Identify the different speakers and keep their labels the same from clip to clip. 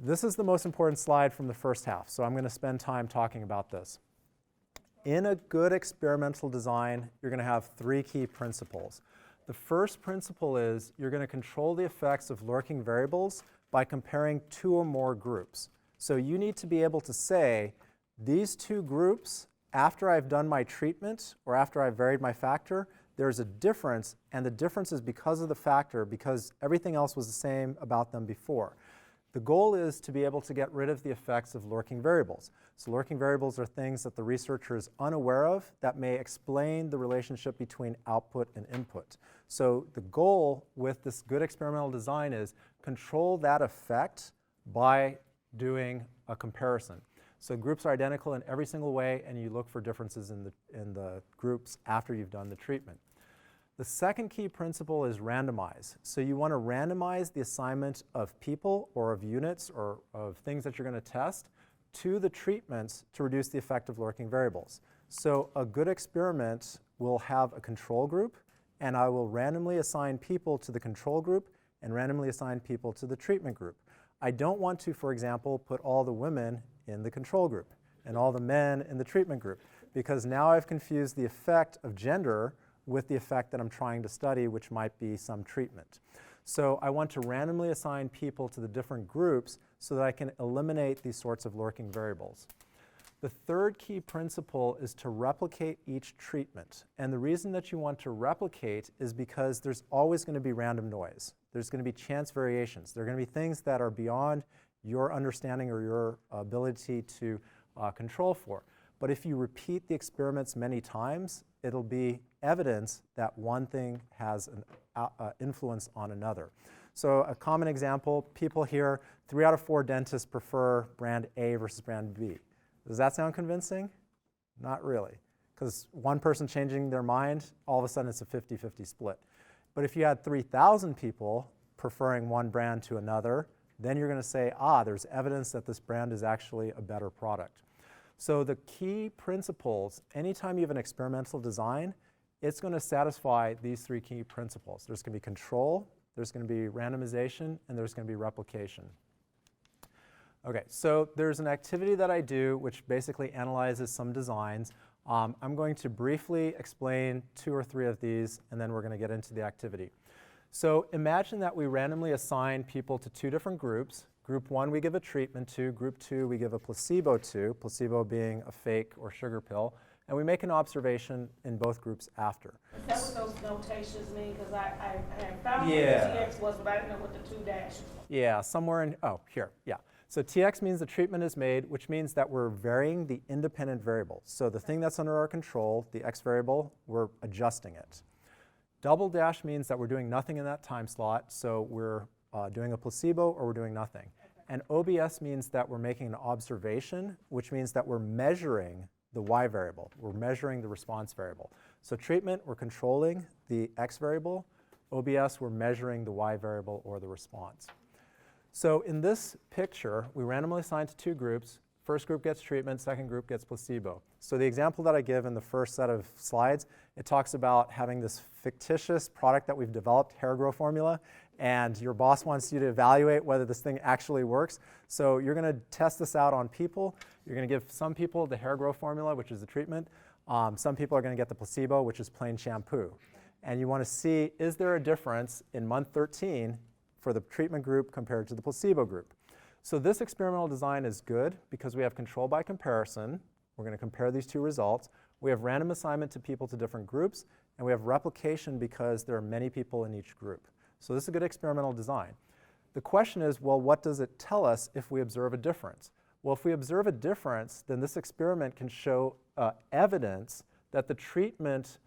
Speaker 1: This is the most important slide from the first half, so I'm going to spend time talking about this. In a good experimental design, you're going to have three key principles. The first principle is you're going to control the effects of lurking variables by comparing two or more groups. So you need to be able to say, these two groups, after I've done my treatment or after I've varied my factor, there's a difference, and the difference is because of the factor, because everything else was the same about them before. The goal is to be able to get rid of the effects of lurking variables. So lurking variables are things that the researcher is unaware of that may explain the relationship between output and input. So the goal with this good experimental design is control that effect by doing a comparison. So groups are identical in every single way, and you look for differences in the groups after you've done the treatment. The second key principle is randomize. So you want to randomize the assignment of people or of units or of things that you're going to test to the treatments to reduce the effect of lurking variables. So a good experiment will have a control group, and I will randomly assign people to the control group and randomly assign people to the treatment group. I don't want to, for example, put all the women in the control group and all the men in the treatment group, because now I've confused the effect of gender with the effect that I'm trying to study, which might be some treatment. So I want to randomly assign people to the different groups so that I can eliminate these sorts of lurking variables. The third key principle is to replicate each treatment. And the reason that you want to replicate is because there's always going to be random noise. There's going to be chance variations. There are going to be things that are beyond your understanding or your ability to control for. But if you repeat the experiments many times, it'll be evidence that one thing has an influence on another. So a common example, people here, 3 out of 4 dentists prefer brand A versus brand B. Does that sound convincing? Not really, because one person changing their mind, all of a sudden it's a 50-50 split. But if you had 3,000 people preferring one brand to another, then you're going to say, there's evidence that this brand is actually a better product. So the key principles, anytime you have an experimental design, it's going to satisfy these three key principles. There's going to be control, there's going to be randomization, and there's going to be replication. Okay, so there's an activity that I do which basically analyzes some designs. I'm going to briefly explain 2 or 3 of these, and then we're going to get into the activity. So imagine that we randomly assign people to 2 different groups. Group 1 we give a treatment to, Group 2 we give a placebo to, placebo being a fake or sugar pill, and we make an observation in both groups after.
Speaker 2: Is that what those notations mean? Because I had found what the TX was, but I didn't know what the 2 dashes were.
Speaker 1: Yeah, somewhere in, here, yeah. So TX means the treatment is made, which means that we're varying the independent variable. So the thing that's under our control, the X variable, we're adjusting it. Double dash means that we're doing nothing in that time slot, so we're doing a placebo or we're doing nothing. And OBS means that we're making an observation, which means that we're measuring the Y variable. We're measuring the response variable. So treatment, we're controlling the X variable. OBS, we're measuring the Y variable or the response. So in this picture, we randomly assign to 2 groups. First group gets treatment, second group gets placebo. So the example that I give in the first set of slides, it talks about having this fictitious product that we've developed, hair grow formula, and your boss wants you to evaluate whether this thing actually works. So you're going to test this out on people. You're going to give some people the hair grow formula, which is the treatment. Some people are going to get the placebo, which is plain shampoo. And you want to see, is there a difference in month 13 for the treatment group compared to the placebo group? So this experimental design is good because we have control by comparison. We're going to compare these 2 results. We have random assignment to people to different groups, and we have replication because there are many people in each group. So this is a good experimental design. The question is, well, what does it tell us if we observe a difference? Well, if we observe a difference, then this experiment can show evidence that the treatment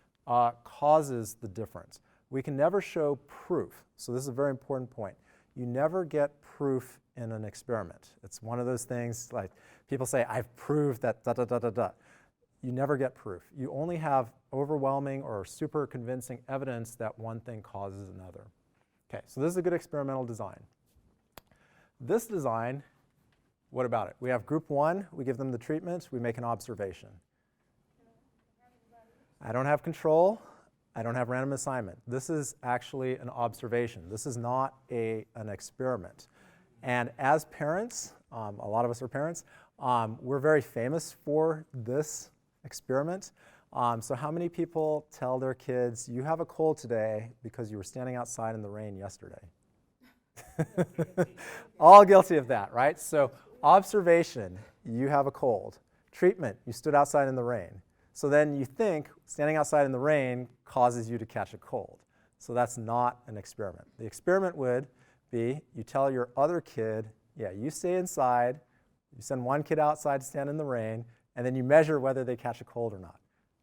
Speaker 1: causes the difference. We can never show proof. So this is a very important point. You never get proof in an experiment. It's one of those things like people say, I've proved that da da da da da. You never get proof. You only have overwhelming or super convincing evidence that one thing causes another. Okay, so this is a good experimental design. This design, what about it? We have group 1, we give them the treatment, we make an observation. I don't have control. I don't have random assignment. This is actually an observation. This is not an experiment. And as parents, a lot of us are parents, we're very famous for this experiment. So how many people tell their kids, you have a cold today because you were standing outside in the rain yesterday? All guilty of that, right? So observation, you have a cold. Treatment, you stood outside in the rain. So then you think standing outside in the rain causes you to catch a cold. So that's not an experiment. The experiment would be you tell your other kid, yeah, you stay inside, you send one kid outside to stand in the rain, and then you measure whether they catch a cold or not.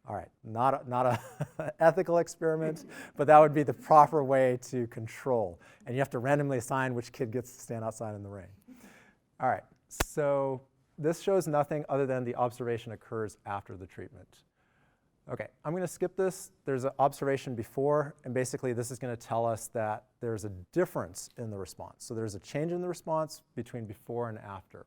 Speaker 1: All right, not a ethical experiment, but that would be the proper way to control. And you have to randomly assign which kid gets to stand outside in the rain. All right, so this shows nothing other than the observation occurs after the treatment. Okay, I'm going to skip this. There's an observation before, and basically this is going to tell us that there's a difference in the response. So there's a change in the response between before and after.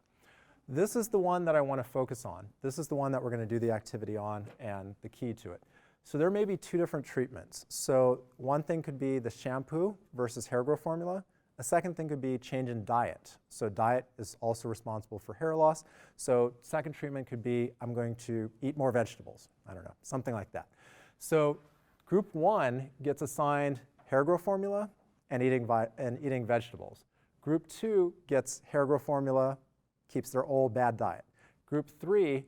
Speaker 1: This is the one that I want to focus on. This is the one that we're going to do the activity on and the key to it. So there may be two different treatments. So one thing could be the shampoo versus hair growth formula. A second thing could be change in diet. So diet is also responsible for hair loss. So second treatment could be I'm going to eat more vegetables. I don't know, something like that. So group 1 gets assigned hair growth formula and eating vegetables. Group 2 gets hair growth formula, keeps their old bad diet. Group 3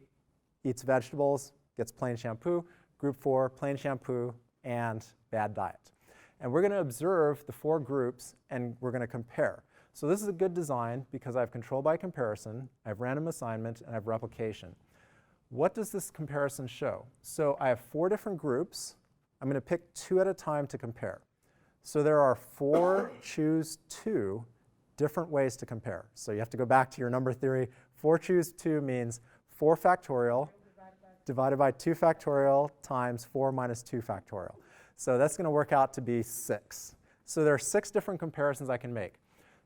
Speaker 1: eats vegetables, gets plain shampoo. Group 4, plain shampoo and bad diet. And we're going to observe the 4 groups and we're going to compare. So this is a good design because I have control by comparison, I have random assignment, and I have replication. What does this comparison show? So I have 4 different groups. I'm going to pick 2 at a time to compare. So there are 4 choose 2 different ways to compare. So you have to go back to your number theory. 4 choose 2 means 4 factorial divided by 2 factorial times 4 minus 2 factorial. So that's going to work out to be 6. So there are 6 different comparisons I can make.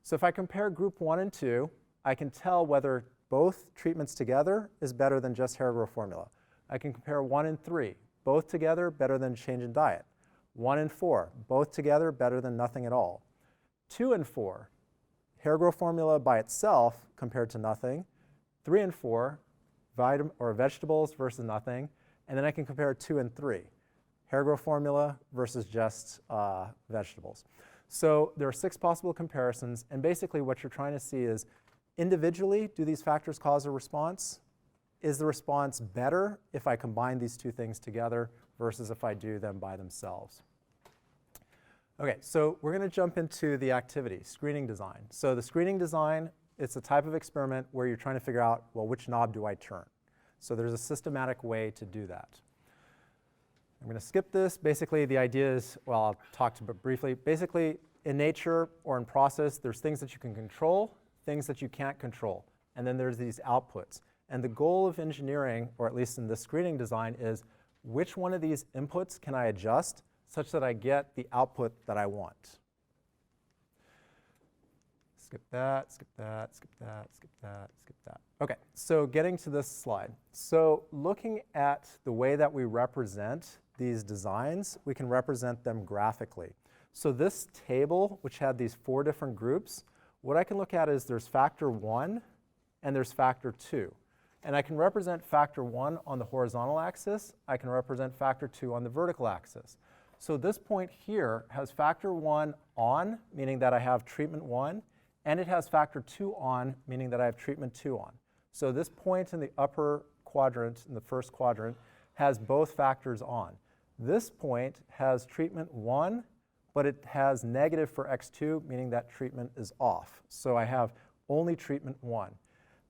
Speaker 1: So if I compare group 1 and 2, I can tell whether both treatments together is better than just hair growth formula. I can compare 1 and 3, both together better than change in diet. 1 and 4, both together better than nothing at all. 2 and 4, hair growth formula by itself compared to nothing. 3 and 4, vegetables versus nothing. And then I can compare 2 and 3, hair growth formula versus just vegetables. So there are 6 possible comparisons, and basically what you're trying to see is individually, do these factors cause a response? Is the response better if I combine these 2 things together versus if I do them by themselves? Okay, so we're going to jump into the activity, screening design. So the screening design, it's a type of experiment where you're trying to figure out, well, which knob do I turn? So there's a systematic way to do that. I'm going to skip this. Basically, the idea is, well, I'll talk about briefly. Basically, in nature or in process, there's things that you can control, things that you can't control, and then there's these outputs. And the goal of engineering, or at least in the screening design, is which one of these inputs can I adjust such that I get the output that I want. Skip that, skip that, skip that, skip that, skip that. Okay, so getting to this slide. So looking at the way that we represent these designs, we can represent them graphically. So this table, which had these 4 different groups, what I can look at is there's factor 1 and there's factor 2. And I can represent factor 1 on the horizontal axis. I can represent factor 2 on the vertical axis. So this point here has factor 1 on, meaning that I have treatment 1, and it has factor 2 on, meaning that I have treatment 2 on. So this point in the upper quadrant, in the first quadrant, has both factors on. This point has treatment 1, but it has negative for x2, meaning that treatment is off. So I have only treatment 1.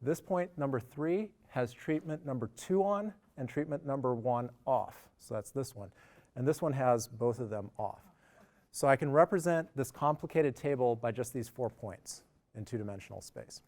Speaker 1: This point, number 3, has treatment number 2 on and treatment number 1 off. So that's this one. And this one has both of them off. So I can represent this complicated table by just these 4 points in 2-dimensional space.